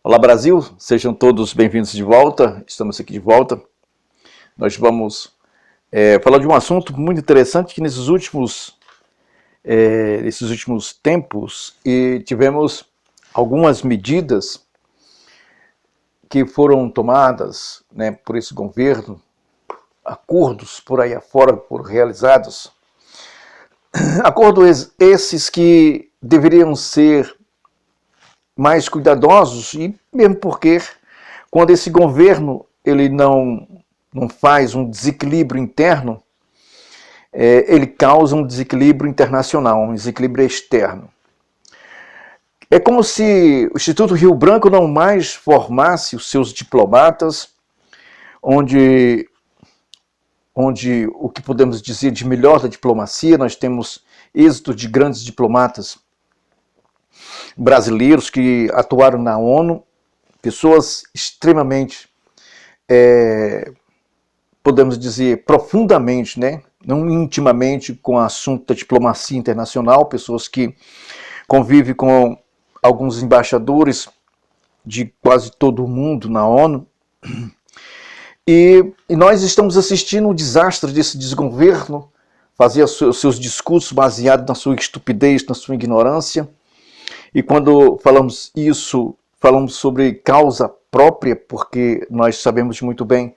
Olá Brasil, sejam todos bem-vindos de volta, estamos aqui de volta. Nós vamos falar de um assunto muito interessante que nesses últimos tempos tivemos algumas medidas que foram tomadas, né, por esse governo, acordos por aí afora foram realizados, acordos esses que deveriam ser mais cuidadosos, e mesmo porque quando esse governo ele não faz um desequilíbrio interno, ele causa um desequilíbrio internacional, um desequilíbrio externo. É como se o Instituto Rio Branco não mais formasse os seus diplomatas, onde o que podemos dizer de melhor da diplomacia, nós temos êxito de grandes diplomatas brasileiros que atuaram na ONU, pessoas extremamente, podemos dizer, profundamente, né? Não intimamente com o assunto da diplomacia internacional, pessoas que convivem com alguns embaixadores de quase todo o mundo na ONU. E nós estamos assistindo o desastre desse desgoverno, fazer os seus discursos baseados na sua estupidez, na sua ignorância. E quando falamos isso, falamos sobre causa própria, porque nós sabemos muito bem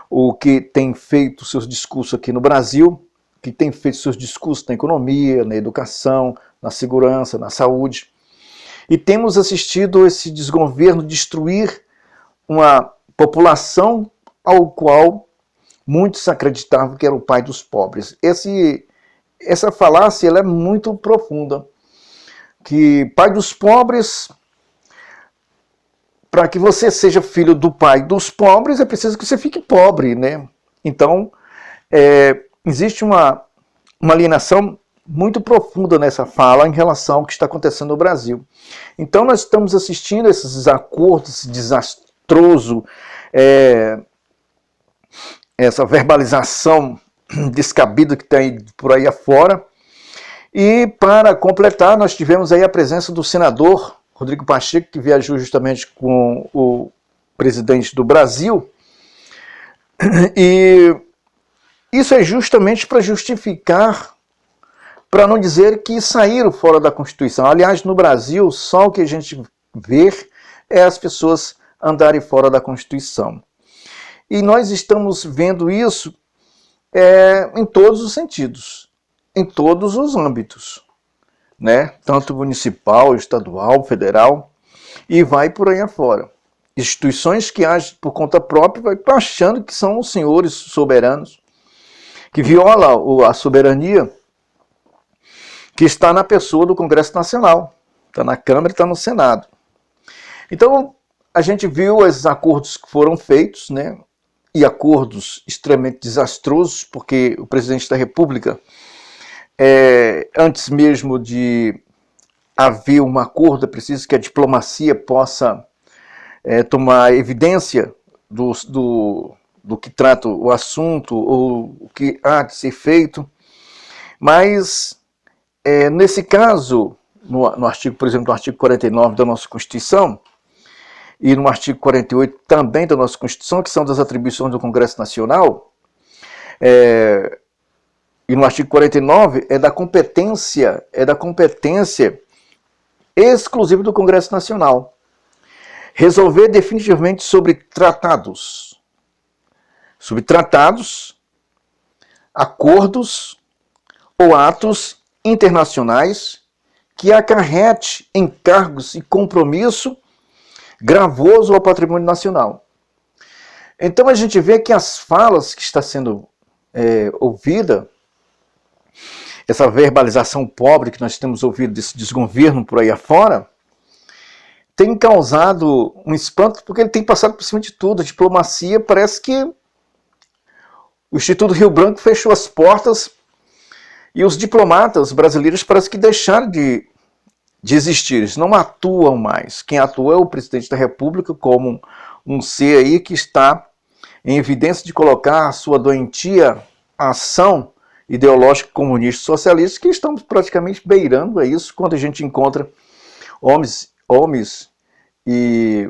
o que tem feito seus discursos aqui no Brasil, que tem feito seus discursos na economia, na educação, na segurança, na saúde. E temos assistido esse desgoverno destruir uma população ao qual muitos acreditavam que era o pai dos pobres. Essa falácia ela é muito profunda. Que pai dos pobres, para que você seja filho do pai dos pobres, é preciso que você fique pobre, né? Então, existe uma alienação muito profunda nessa fala em relação ao que está acontecendo no Brasil. Então, nós estamos assistindo esses acordos, esse desastroso, essa verbalização descabida que tem por aí afora. E para completar, nós tivemos aí a presença do senador Rodrigo Pacheco, que viajou justamente com o presidente do Brasil. E isso é justamente para justificar, para não dizer que saíram fora da Constituição. Aliás, no Brasil, só o que a gente vê é as pessoas andarem fora da Constituição. E nós estamos vendo isso em todos os sentidos. Em todos os âmbitos, né? Tanto municipal, estadual, federal, e vai por aí afora. Instituições que agem por conta própria, vai achando que são os senhores soberanos, que violam a soberania que está na pessoa do Congresso Nacional, está na Câmara e está no Senado. Então, a gente viu esses acordos que foram feitos, né? E acordos extremamente desastrosos, porque o presidente da República, antes mesmo de haver um acordo, é preciso que a diplomacia possa tomar evidência do que trata o assunto ou o que há de ser feito. Mas, nesse caso, no artigo, por exemplo, no artigo 49 da nossa Constituição, e no artigo 48 também da nossa Constituição, que são das atribuições do Congresso Nacional, e no artigo 49 é da competência exclusiva do Congresso Nacional resolver definitivamente sobre tratados, acordos ou atos internacionais que acarrete encargos e compromisso gravoso ao patrimônio nacional. Então a gente vê que as falas que está sendo ouvida, essa verbalização pobre que nós temos ouvido desse desgoverno por aí afora, tem causado um espanto, porque ele tem passado por cima de tudo. A diplomacia parece que o Instituto Rio Branco fechou as portas e os diplomatas brasileiros parece que deixaram de existir, eles não atuam mais. Quem atua é o presidente da República como um ser aí que está em evidência de colocar a sua doentia ação ideológica comunista socialista, que estamos praticamente beirando a isso quando a gente encontra homens e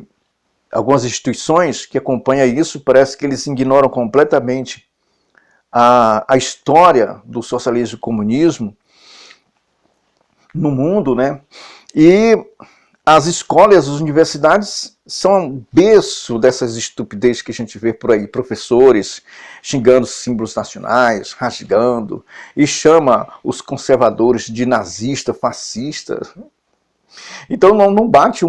algumas instituições que acompanham isso, parece que eles ignoram completamente a história do socialismo e comunismo no mundo, né? E as escolas, as universidades são berço dessas estupidezes que a gente vê por aí. Professores xingando símbolos nacionais, rasgando, e chama os conservadores de nazista, fascista. Então não bate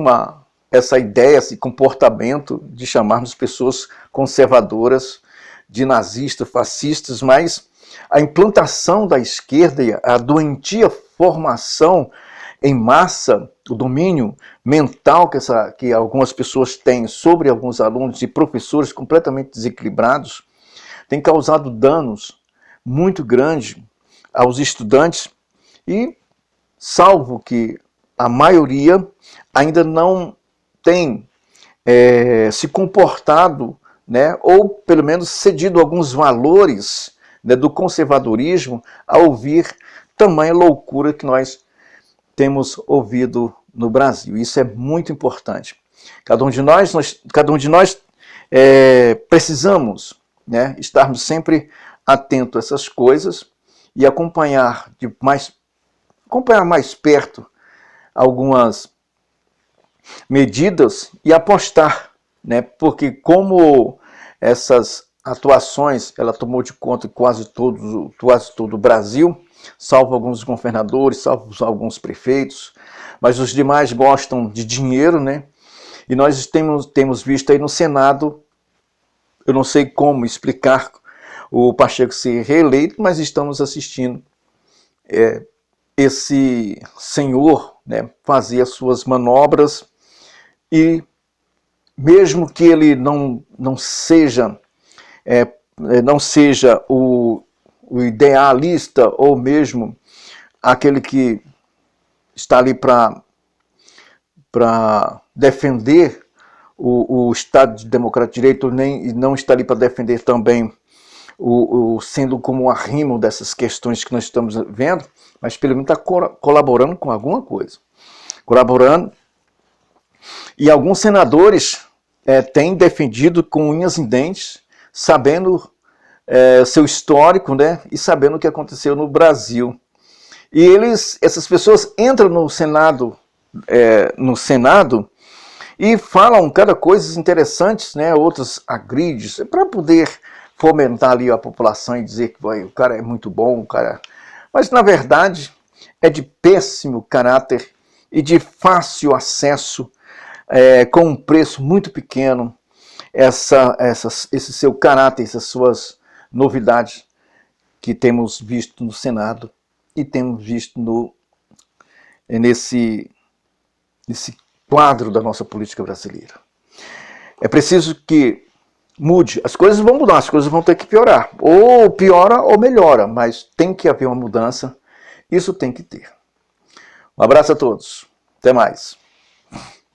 essa ideia, esse comportamento de chamarmos pessoas conservadoras de nazistas, fascistas, mas a implantação da esquerda, a doentia formação em massa, o domínio mental que algumas pessoas têm sobre alguns alunos e professores completamente desequilibrados, tem causado danos muito grandes aos estudantes e, salvo que a maioria ainda não tem se comportado, né, ou pelo menos cedido alguns valores, né, do conservadorismo a ouvir tamanha loucura que nós temos ouvido no Brasil. Isso é muito importante. Cada um de nós precisamos, né, estarmos sempre atentos a essas coisas e acompanhar mais perto algumas medidas e apostar, né, porque como essas atuações ela tomou de conta quase todo o Brasil, salvo alguns governadores, salvo alguns prefeitos, mas os demais gostam de dinheiro, né? E nós temos visto aí no Senado, eu não sei como explicar o Pacheco ser reeleito, mas estamos assistindo esse senhor, né, fazer as suas manobras e mesmo que ele não seja o idealista ou mesmo aquele que está ali para defender o Estado de Democracia e Direito, e não está ali para defender também sendo como um arrimo dessas questões que nós estamos vendo, mas pelo menos está colaborando com alguma coisa. Colaborando. E alguns senadores têm defendido com unhas e dentes, sabendo seu histórico, né, e sabendo o que aconteceu no Brasil. E essas pessoas entram no Senado, e falam cada coisas interessantes, né, outras agridem, para poder fomentar ali a população e dizer que o cara é muito bom, mas na verdade é de péssimo caráter e de fácil acesso, com um preço muito pequeno, esse seu caráter, essas suas novidades que temos visto no Senado e temos visto nesse quadro da nossa política brasileira. É preciso que mude. As coisas vão mudar, as coisas vão ter que piorar. Ou piora ou melhora, mas tem que haver uma mudança. Isso tem que ter. Um abraço a todos. Até mais.